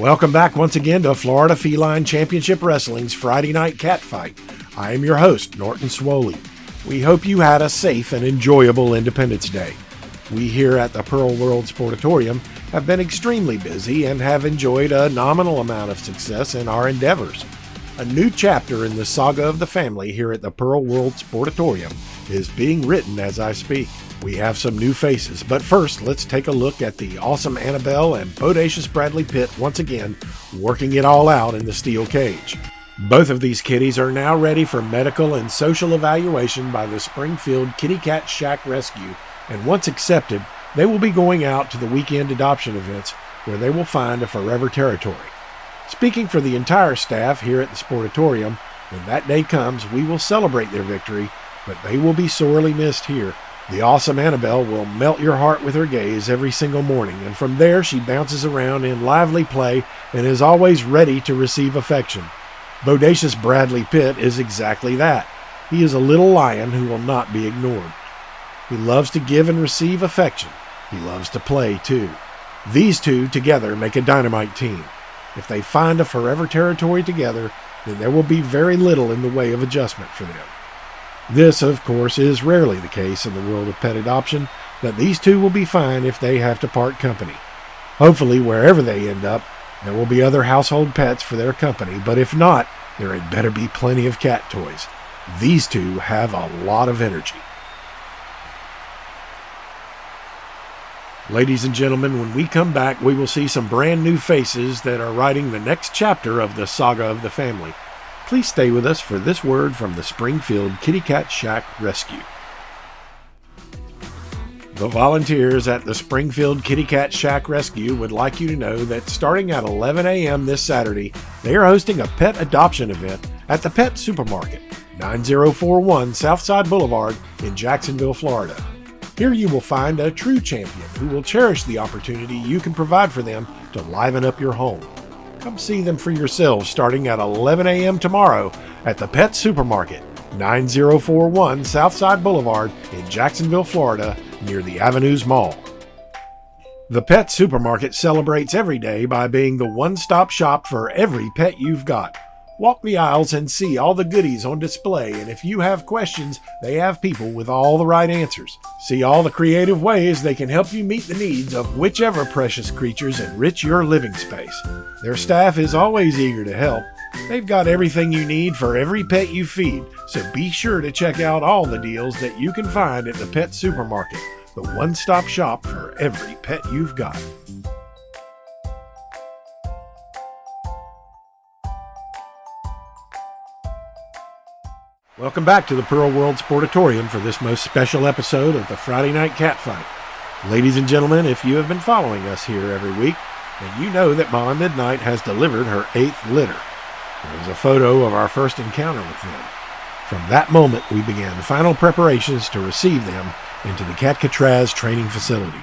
Welcome back once again to Florida Feline Championship Wrestling's Friday Night Cat Fight. I am your host, Norton Swoley. We hope you had a safe and enjoyable Independence Day. We here at the Pearl World Sportatorium have been extremely busy and have enjoyed a nominal amount of success in our endeavors. A new chapter in the saga of the family here at the Pearl World Sportatorium is being written as I speak. We have some new faces, but first let's take a look at the awesome Anabelle and Bodacious Bradley Pitt once again working it all out in the steel cage. Both of these kitties are now ready for medical and social evaluation by the Springfield Kitty Cat Shack Rescue, and once accepted, they will be going out to the weekend adoption events where they will find a forever territory. Speaking for the entire staff here at the Sportatorium, when that day comes, we will celebrate their victory, but they will be sorely missed here. The awesome Anabelle will melt your heart with her gaze every single morning, and from there she bounces around in lively play and is always ready to receive affection. Bodacious Bradley Pitt is exactly that. He is a little lion who will not be ignored. He loves to give and receive affection. He loves to play, too. These two together make a dynamite team. If they find a forever territory together, then there will be very little in the way of adjustment for them. This, of course, is rarely the case in the world of pet adoption, but these two will be fine if they have to part company. Hopefully, wherever they end up, there will be other household pets for their company, but if not, there had better be plenty of cat toys. These two have a lot of energy. Ladies and gentlemen, when we come back, we will see some brand new faces that are writing the next chapter of the saga of the family. Please stay with us for this word from the Springfield Kitty Cat Shack Rescue. The volunteers at the Springfield Kitty Cat Shack Rescue would like you to know that starting at 11 a.m. this Saturday, they are hosting a pet adoption event at the Pet Supermarket, 9041 Southside Boulevard in Jacksonville, Florida. Here you will find a true champion who will cherish the opportunity you can provide for them to liven up your home. Come see them for yourselves starting at 11 a.m. tomorrow at the Pet Supermarket, 9041 Southside Boulevard in Jacksonville, Florida, near the Avenues Mall. The Pet Supermarket celebrates every day by being the one-stop shop for every pet you've got. Walk the aisles and see all the goodies on display, and if you have questions, they have people with all the right answers. See all the creative ways they can help you meet the needs of whichever precious creatures enrich your living space. Their staff is always eager to help. They've got everything you need for every pet you feed, so be sure to check out all the deals that you can find at the Pet Supermarket, the one-stop shop for every pet you've got. Welcome back to the Pearl World Sportatorium for this most special episode of the Friday Night Cat Fight. Ladies and gentlemen, if you have been following us here every week, then you know that Mama Midnight has delivered her 8th litter. There is a photo of our first encounter with them. From that moment, we began final preparations to receive them into the Catcatraz training facility.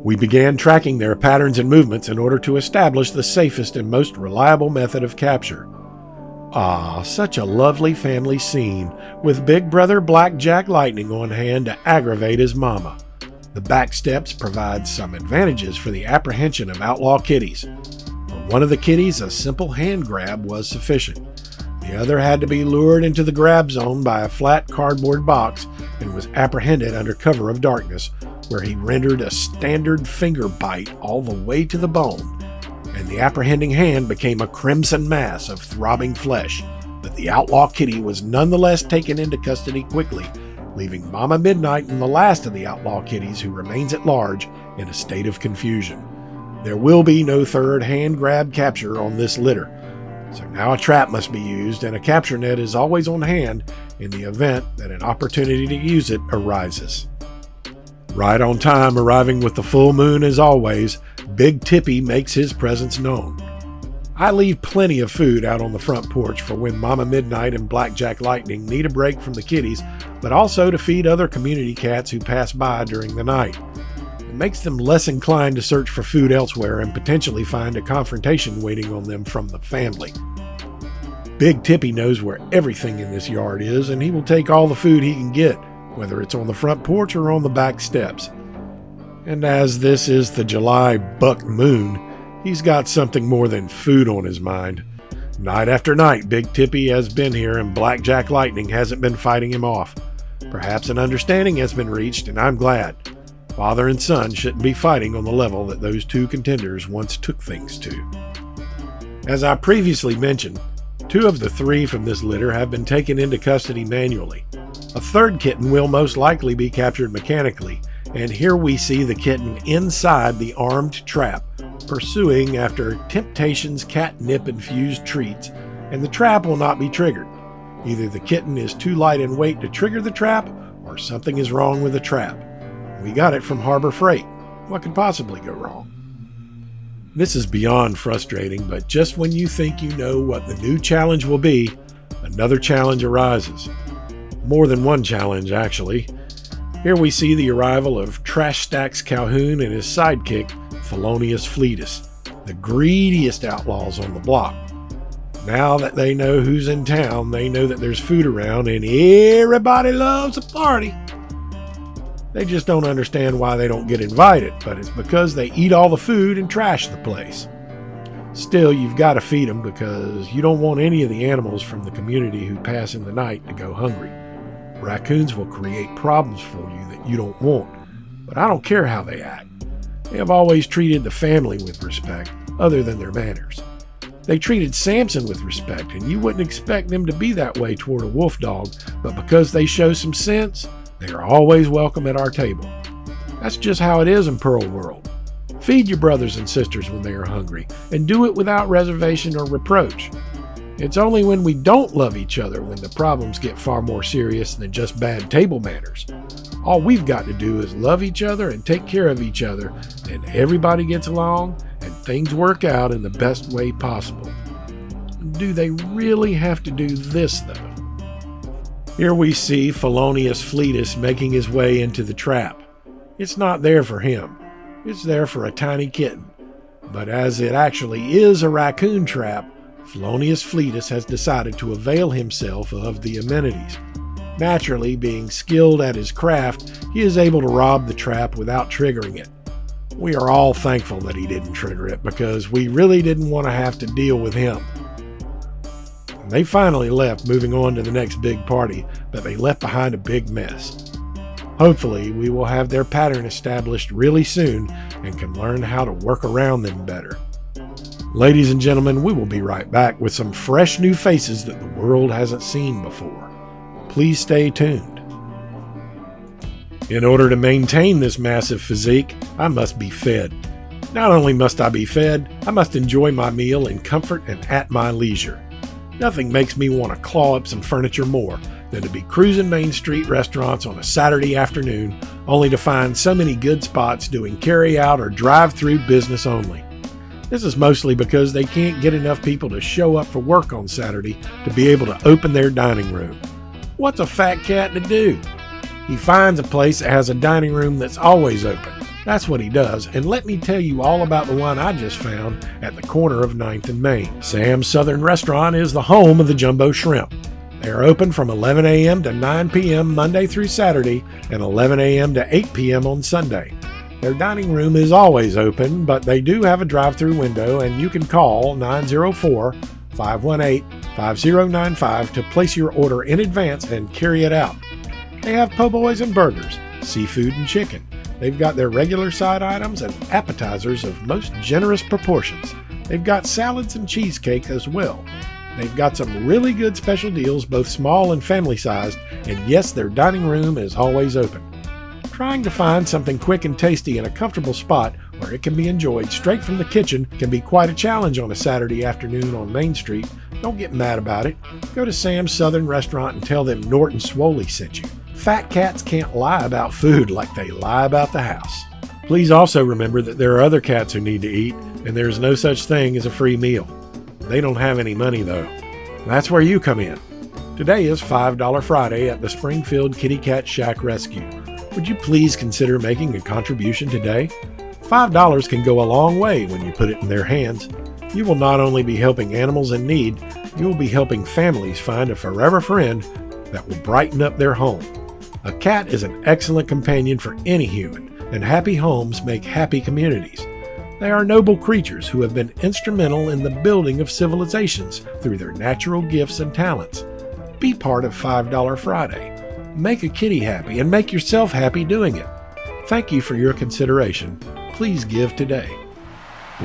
We began tracking their patterns and movements in order to establish the safest and most reliable method of capture. Ah, such a lovely family scene, with Big Brother Blackjack Lightning on hand to aggravate his mama. The back steps provide some advantages for the apprehension of outlaw kitties. For one of the kitties, a simple hand grab was sufficient. The other had to be lured into the grab zone by a flat cardboard box and was apprehended under cover of darkness, where he rendered a standard finger bite all the way to the bone, and the apprehending hand became a crimson mass of throbbing flesh. But the outlaw kitty was nonetheless taken into custody quickly, leaving Mama Midnight and the last of the outlaw kitties who remains at large in a state of confusion. There will be no third hand grab capture on this litter, so now a trap must be used, and a capture net is always on hand in the event that an opportunity to use it arises. Right on time, arriving with the full moon as always, Big Tippy makes his presence known. I leave plenty of food out on the front porch for when Mama Midnight and Blackjack Lightning need a break from the kitties, but also to feed other community cats who pass by during the night. It makes them less inclined to search for food elsewhere and potentially find a confrontation waiting on them from the family. Big Tippy knows where everything in this yard is, and he will take all the food he can get, whether it's on the front porch or on the back steps. And as this is the July buck moon, He's got something more than food on his mind. Night after night, Big Tippy has been here and Blackjack Lightning hasn't been fighting him off. Perhaps an understanding has been reached, and I'm glad. Father and son shouldn't be fighting on the level that those two contenders once took things to. As I previously mentioned, 2 of the 3 from this litter have been taken into custody manually. A third kitten will most likely be captured mechanically, and here we see the kitten inside the armed trap, pursuing after Temptation's catnip-infused treats, and the trap will not be triggered. Either the kitten is too light in weight to trigger the trap, or something is wrong with the trap. We got it from Harbor Freight. What could possibly go wrong? This is beyond frustrating, but just when you think you know what the new challenge will be, another challenge arises. More than one challenge, actually. Here we see the arrival of Trash Stacks Calhoun and his sidekick, Felonious Phleetus, the greediest outlaws on the block. Now that they know who's in town, they know that there's food around and everybody loves a party. They just don't understand why they don't get invited, but it's because they eat all the food and trash the place. Still, you've got to feed them because you don't want any of the animals from the community who pass in the night to go hungry. Raccoons will create problems for you that you don't want, but I don't care how they act. They have always treated the family with respect, other than their manners. They treated Samson with respect, and you wouldn't expect them to be that way toward a wolf dog, but because they show some sense, they are always welcome at our table. That's just how it is in Pearl World. Feed your brothers and sisters when they are hungry, and do it without reservation or reproach. It's only when we don't love each other when the problems get far more serious than just bad table manners. All we've got to do is love each other and take care of each other, and everybody gets along and things work out in the best way possible. Do they really have to do this, though? Here we see Felonious Phleetus making his way into the trap. It's not there for him. It's there for a tiny kitten. But as it actually is a raccoon trap, Felonious Phleetus has decided to avail himself of the amenities. Naturally, being skilled at his craft, he is able to rob the trap without triggering it. We are all thankful that he didn't trigger it because we really didn't want to have to deal with him. They finally left, moving on to the next big party, but they left behind a big mess. Hopefully, we will have their pattern established really soon and can learn how to work around them better. Ladies and gentlemen, we will be right back with some fresh new faces that the world hasn't seen before. Please stay tuned. In order to maintain this massive physique, I must be fed. Not only must I be fed, I must enjoy my meal in comfort and at my leisure. Nothing makes me want to claw up some furniture more than to be cruising Main Street restaurants on a Saturday afternoon, only to find so many good spots doing carry-out or drive-through business only. This is mostly because they can't get enough people to show up for work on Saturday to be able to open their dining room. What's a fat cat to do? He finds a place that has a dining room that's always open. That's what he does, and let me tell you all about the one I just found at the corner of 9th and Main. Sam's Southern Restaurant is the home of the Jumbo Shrimp. They are open from 11 a.m. to 9 p.m. Monday through Saturday and 11 a.m. to 8 p.m. on Sunday. Their dining room is always open, but they do have a drive-through window, and you can call 904-518-5095 to place your order in advance and carry it out. They have po' boys and burgers, seafood and chicken. They've got their regular side items and appetizers of most generous proportions. They've got salads and cheesecake as well. They've got some really good special deals, both small and family-sized, and yes, their dining room is always open. Trying to find something quick and tasty in a comfortable spot where it can be enjoyed straight from the kitchen can be quite a challenge on a Saturday afternoon on Main Street. Don't get mad about it. Go to Sam's Southern Restaurant and tell them Norton Swoley sent you. Fat cats can't lie about food like they lie about the house. Please also remember that there are other cats who need to eat, and there is no such thing as a free meal. They don't have any money, though. That's where you come in. Today is $5 Friday at the Springfield Kitty Cat Shack Rescue. Would you please consider making a contribution today? $5 can go a long way when you put it in their hands. You will not only be helping animals in need, you will be helping families find a forever friend that will brighten up their home. A cat is an excellent companion for any human, and happy homes make happy communities. They are noble creatures who have been instrumental in the building of civilizations through their natural gifts and talents. Be part of $5 Friday. Make a kitty happy and make yourself happy doing it. Thank you for your consideration. Please give today.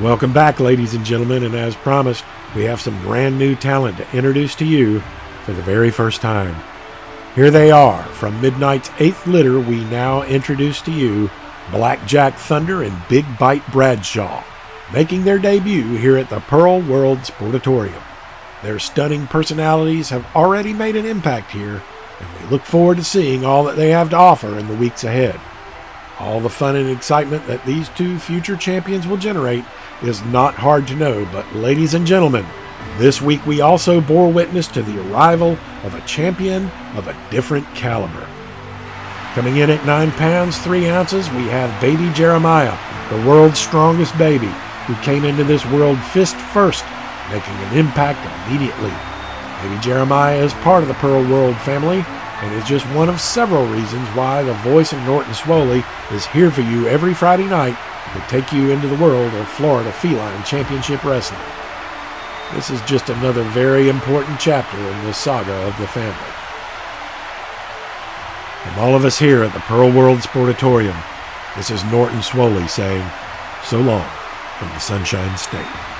Welcome back, ladies and gentlemen, and as promised, we have some brand new talent to introduce to you for the very first time. Here they are. From Midnight's 8th litter, we now introduce to you Blackjack Thunder and Big Bite Bradshaw, making their debut here at the Pearl World Sportatorium. Their stunning personalities have already made an impact here, and we look forward to seeing all that they have to offer in the weeks ahead. All the fun and excitement that these two future champions will generate is not hard to know, but ladies and gentlemen, this week we also bore witness to the arrival of a champion of a different caliber. Coming in at 9 pounds, 3 ounces, we have Baby Jeremiah, the world's strongest baby, who came into this world fist first, making an impact immediately. Baby Jeremiah is part of the Pearl World family, and is just one of several reasons why the voice of Norton Swoley is here for you every Friday night to take you into the world of Florida Feline Championship Wrestling. This is just another very important chapter in the saga of the family. From all of us here at the Pearl World Sportatorium, this is Norton Swoley saying, so long from the Sunshine State.